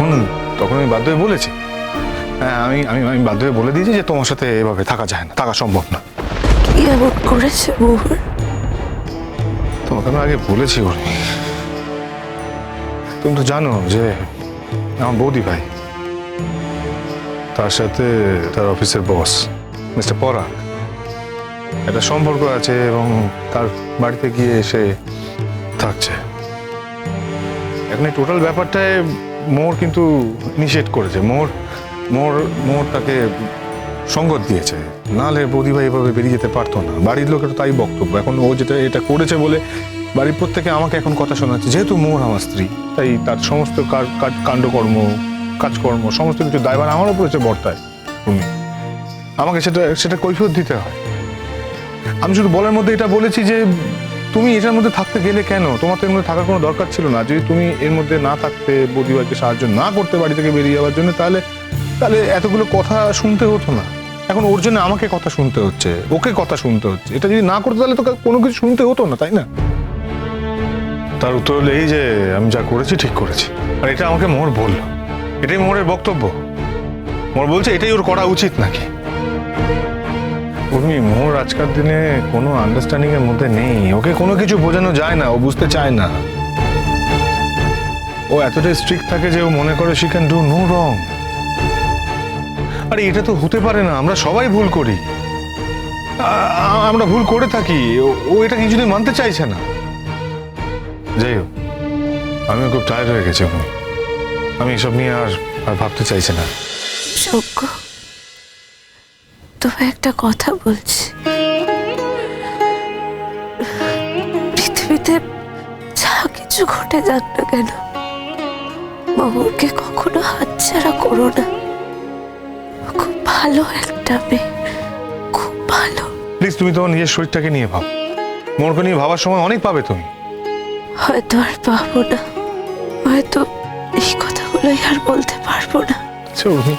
তখন তখন আমি বাধ্য হয়ে বলেছি। হ্যাঁ, আমি আমি আমি বাধ্য হয়ে বলে দিয়েছি যে তোমার সাথে এভাবে থাকা যায় না, থাকা সম্ভব না। কি এমন করেছে মোহর? তোমাকে আমি আগে বলেছি উর্মি, তুমি তো জানো যে আমার বৌদি ভাই, তার সাথে তার অফিসের বস মিস্টার পরাগ একটা সম্পর্ক আছে এবং তার বাড়িতে গিয়ে এসে থাকছে। এখন এই টোটাল ব্যাপারটায় মোর কিন্তু ইনিশিয়েট করেছে, মোর তাকে সঙ্গত দিয়েছে, নাহলে বৌদি ভাই এভাবে বেরিয়ে যেতে পারতো না। বাড়ির লোকের তাই বক্তব্য। এখন ও যেটা এটা করেছে বলে বাড়ির প্রত্যেকে আমাকে এখন কথা শোনাচ্ছে, যেহেতু মোর আমার স্ত্রী, তাই তার সমস্ত কাণ্ডকর্ম কাজকর্ম সমস্ত কিছু দায়ভার আমার উপর এসে বর্তায়। আমাকে সেটা কৈফিয়ত দিতে হয়। আমি শুধু বলার মধ্যে এটা বলেছি যে তুমি এটার মধ্যে থাকতে গেলে কেন? তোমার তো এর মধ্যে থাকার কোনো দরকার ছিল না। যদি তুমি এর মধ্যে না থাকতে, বৌদি ভাইকে সাহায্য না করতে বাড়ি থেকে বেরিয়ে যাওয়ার জন্য, তাহলে এতগুলো কথা শুনতে হতো না। এখন ওর জন্য আমাকে কথা শুনতে হচ্ছে, ওকে কথা শুনতে হচ্ছে। এটা যদি না করতে তাহলে তো কোনো কিছু শুনতে হতো না, তাই না? তার উত্তর হলো এই যে আমি যা করেছি ঠিক করেছি। আর এটা আমাকে মোহর বলল, এটাই মোহরের বক্তব্য। মোহর বলছে এটাই ওর করা উচিত নাকি। উর্মি, মোহর আজকাল দিনে কোনো আন্ডারস্ট্যান্ডিং এর মধ্যে নেই। ওকে কোনো কিছু বোঝানো যায় না, ও বুঝতে চায় না। ও এতটাই স্ট্রিক্ট থাকে যে ও মনে করে she can do no wrong. আরে এটা তো হতে পারে না, আমরা সবাই ভুল করি, আমরা ভুল করে থাকি। ও এটা কিছুদিন মানতে চাইছে না। যাই হোক, আমিও খুব টায়ার্ড হয়ে গেছি। আমি এসব নিয়ে আর ভাবতে চাইছি না। সৌখ্য, তবে একটা কথা বলছি, পৃথিবীতে যা কিছু ঘটে যাক না কেন, মোহরকে কখনো হাতছাড়া করো না। খুব ভালো একটা মেয়ে, খুব ভালো। প্লিজ, তুমি তোমার নিজের শরীরটাকে নিয়ে ভাব। মোরকে নিয়ে ভাবার সময় অনেক পাবে তুমি। হয়তো আর পাবো না, হয়তো এই কথাগুলোই আর বলতে পারবো না। তুমি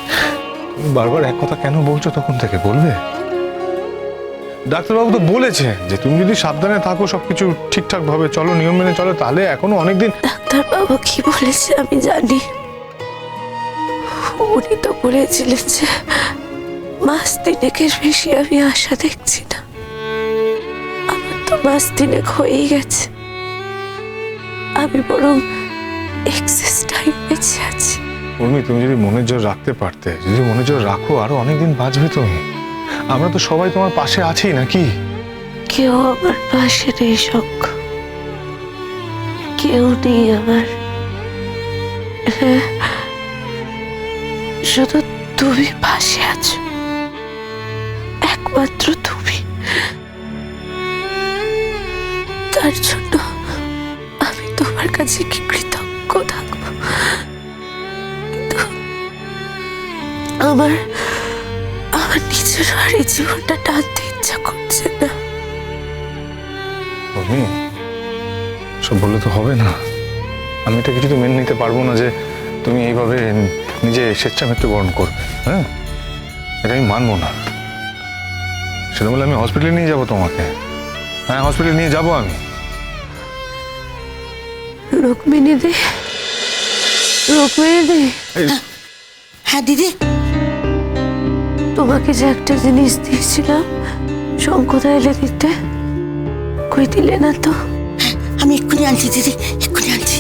বারবার এক কথা কেন বলছো? তখন থেকে বলবে। ডাক্তারবাবু তো বলেছে যে তুমি যদি সাবধানে থাকো, সবকিছু ঠিকঠাক ভাবে চলো, নিয়ম মেনে চলো, তাহলে এখনো অনেকদিন। ডাক্তারবাবু কি বলেছে আমি জানি। উনি তো বলেছিলেন যে মাস তিনেকের বেশি আমি আশা দেখছি না। আমার তো মাস তিনেক হয়েই গেছে, আমি বরং এক্সেস টাইম বেঁচে আছি। উর্মি, তুমি যদি মনের জোর রাখতে পারতে, যদি মনের জোর রাখো, আরো অনেকদিন বাঁচবে তুমি। আমরা তো সবাই তোমার পাশে আছি নাকি? কেউ আমার পাশে নেই সৌখ্য, কেউ নেই আমার। শুধু তুমি পাশে আছো, একমাত্র তুমি। তার জন্য আমি তোমার কাছে কি কৃতজ্ঞ থাকবো। কিন্তু আমার নিজের আর এই জীবনটা টানতে ইচ্ছা করছে না। উর্মি, সব বললে তো হবে না। আমি এটা কিছুতে মেনে নিতে পারবো না যে তুমি এইভাবে নিজে স্বেচ্ছা মৃত্যুবরণ করবে। হ্যাঁ, এটা আমি মানবো না। সেটা বলে আমি হসপিটালে নিয়ে যাবো তোমাকে। হ্যাঁ, হসপিটালে নিয়ে যাবো আমি। রুক্মিণী দি, রুক্মিণী দি। হ্যাঁ দিদি, তোমাকে যে একটা জিনিস দিয়েছিলাম শঙ্কদা এলে দিতে, কই দিলে না তো? আমি এক্ষুনি আনছি দিদি, এক্ষুনি আনছি।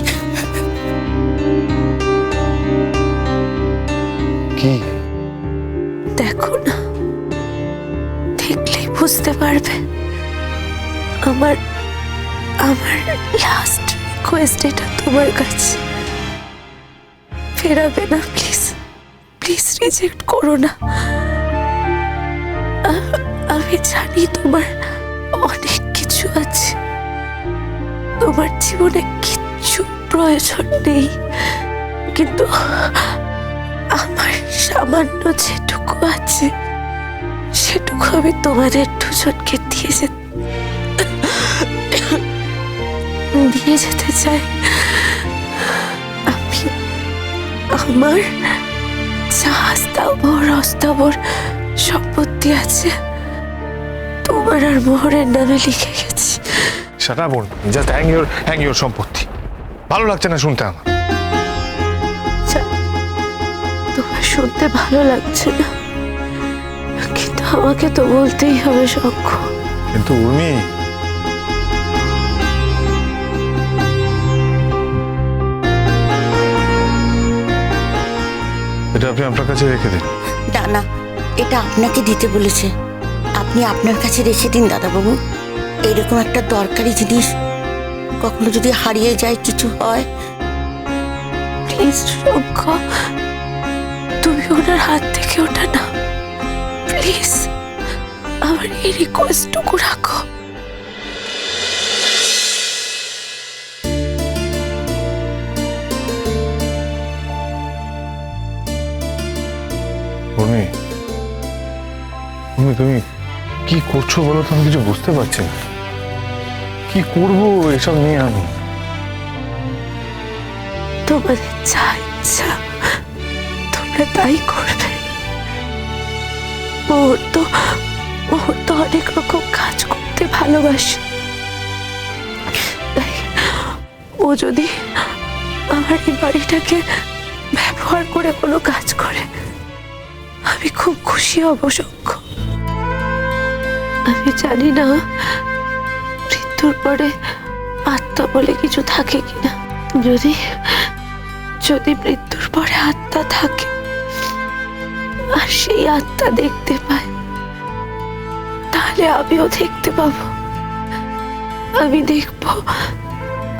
কি? দেখো না, দেখলেই বুঝতে পারবে। আমার লাস্ট রিকোয়েস্ট এটা তোমার কাছে। ফেরাবে না প্লিজ, প্লিজ রিজেক্ট করো না। আমি জানি তোমার অনেক কিছু আছে, তোমার জীবনে কিচ্ছু প্রয়োজন নেই, কিন্তু আমার সামান্য যেটুকু আছে সেটুকু আমি তোমাদের দুজনকে দিয়ে যেতে চাই। আমি আমার যা স্থাবর অস্থাবর সম্পত্তি আছে তোমার আর মোহরের নামে লিখে গেছি। সেটা বলবো, জাস্ট হ্যাং ইউর সম্পত্তি। ভালো লাগছে না শুনতে আমার। শুনতে ভালো লাগছে না, কিন্তু আমাকে তো বলতেই হবে শঙ্খ। কিন্তু উর্মি, এটা আপনি আপনার কাছে রেখে দিন। না না, এটা আপনাকে দিতে বলেছে, আপনি আপনার কাছে রেখে দিন দাদাবাবু। এরকম একটা দরকারি জিনিস কখনো যদি হারিয়ে যায়, কিছু হয়। প্লিজ শঙ্খ, তুমি ওনার হাত থেকে ওটা না, প্লিজ আমার এই রিকোয়েস্টটুকু রাখো। উর্মি, উর্মি তুমি কি করছো বলো তো? আমি কিছু বুঝতে পারছি না, কি করবো এসব নিয়ে আমি। তোমাদের যা ইচ্ছা তোমরা তাই করবে। মুহূর্ত মুহূর্ত অনেক রকম কাজ করতে ভালোবাসে, তাই ও যদি আমার এই বাড়িটাকে ব্যবহার করে কোনো কাজ করে আমি খুব খুশি হব শঙ্খ। আমি জানি না মৃত্যুর পরে আত্মা বলে কিছু থাকে কিনা। যদি যদি মৃত্যুর পরে আত্মা থাকে আর সেই আত্মা দেখতে পায়, তাহলে আমিও দেখতে পাবো। আমি দেখব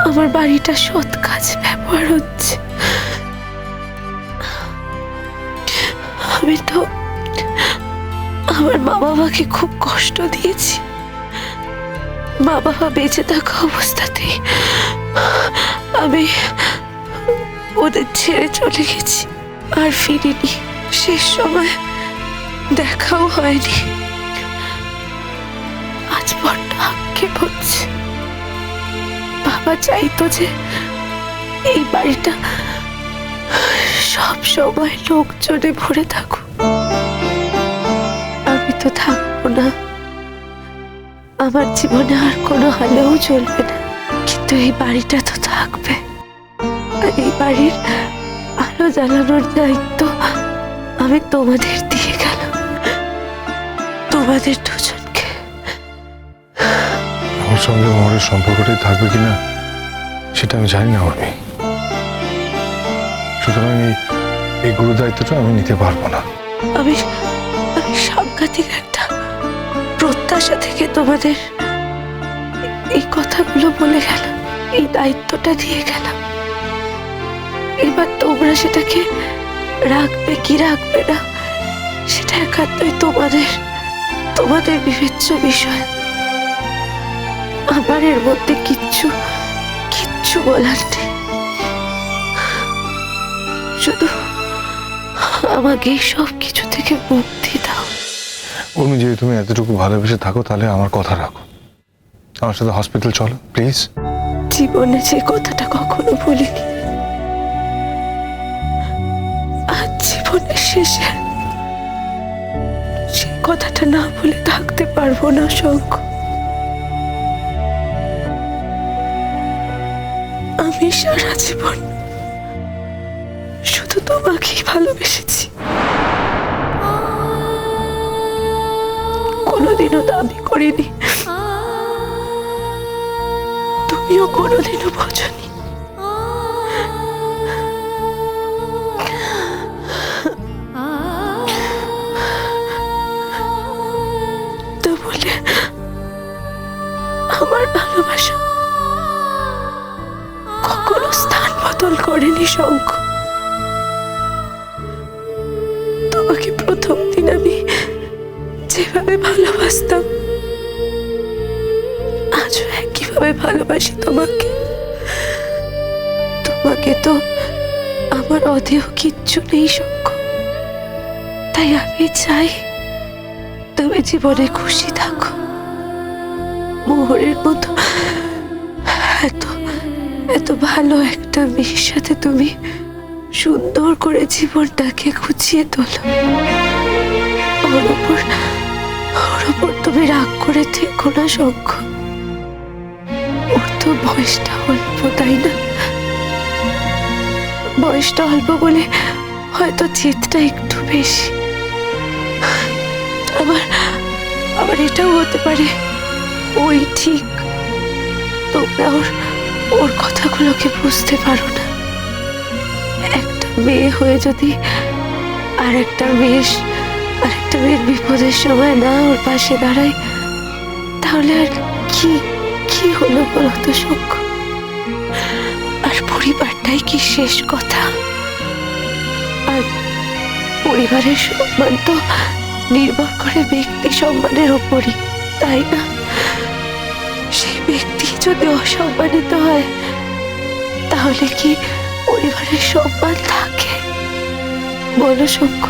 আমার বাড়িটা সৎ কাজে ব্যবহার হচ্ছে। আমি তো আমার মা বাবাকে খুব কষ্ট দিয়েছি। মা বাবা বেঁচে থাকা অবস্থাতেই আমি ওদের ছেড়ে চলে গেছি, আর ফিরিনি। শেষ সময় দেখাও হয়নি। আজ বড্ড আক্ষেপ হচ্ছে। বাবা চাইতো যে এই বাড়িটা সব সময় লোকজনে ভরে থাকুক। আমি তো থাকবো না, আমার জীবনে আর কোনো হালেও চলবে না, কিন্তু এই বাড়িটা তো থাকবে। আর এই বাড়ির আলো জ্বালানোর দায়িত্ব আমি তোমাদের দিয়ে গেলাম, তোমাদের দুজনকে। আমার সঙ্গে মোহরের সম্পর্কটাই থাকবে কিনা সেটা আমি জানি না উর্মি, সুতরাং এই গুরু দায়িত্বটা আমি নিতে পারবো না। আমি আমি সাংঘাতিক একটা প্রত্যাশা থেকে তোমাদের এই কথাগুলো বলে গেলাম, এই দায়িত্বটা দিয়ে গেলাম। এবার তোমরা সেটাকে রাখবে কি রাখবে না সেটা একান্তই তোমাদের বিবেচ্য বিষয়। আমার এর মধ্যে কিচ্ছু বলার নেই। শুধু আমাকে সব কিছু থেকে মুক্তি দাও। উর্মি, যদি তুমি এতটুকু ভালোবেসে থাকো তাহলে আমার কথা রাখো, আমার সাথে হসপিটাল চলো প্লিজ। জীবনে যে কথাটা কখনো বলিনি, আজ জীবনের শেষে সেই কথাটা না বলে থাকতে পারবো না শঙ্খ। আমি সারা জীবন শুধু তোমাকেই ভালোবেসেছি, কোনোদিনও দাবি করিনি, তুমিও কোনোদিনও বোঝনি। তো বলে আমার ভালোবাসা কখনো স্থান বদল করেনি শঙ্খ। তোমাকে প্রথম দিন আমি যেভাবে ভালোবাসতাম আজও একইভাবে ভালোবাসি তোমাকে। তোমাকে তো আমার অদেহ কিচ্ছু নেই শঙ্খ, তাই আমি চাই তুমি জীবনে খুশি থাকো। মোহরের মতো এত ভালো একটা মেয়ের সাথে তুমি সুন্দর করে জীবনটাকে গুছিয়ে তোলো। ওর ওপর তুমি রাগ করে থেকো না শঙ্খ। ওর তো বয়সটা অল্প, তাই না? বয়সটা অল্প বলে হয়তো জেদটা একটু বেশি। আবার আবার এটাও হতে পারে ওই ঠিক, তোমরা ওর কথাগুলোকে বুঝতে পারো না। একটা মেয়ে হয়ে যদি আরেকটা মেয়ের বিপদের সময় না ওর পাশে দাঁড়ায়, তাহলে আর কি কি হলো বলো তো সখ্য? আর পরিবারটাই কি শেষ কথা? আর পরিবারের সম্মান তো নির্ভর করে ব্যক্তি সম্মানের উপরই, তাই না? সেই ব্যক্তি যদি অসম্মানিত হয়, তাহলে কি পরিবারের সম্মান থাকে? বলো সখ্য।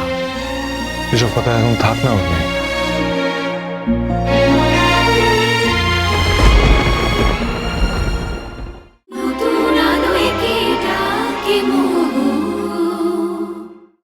এসব কথা এখন থাক না উর্মি।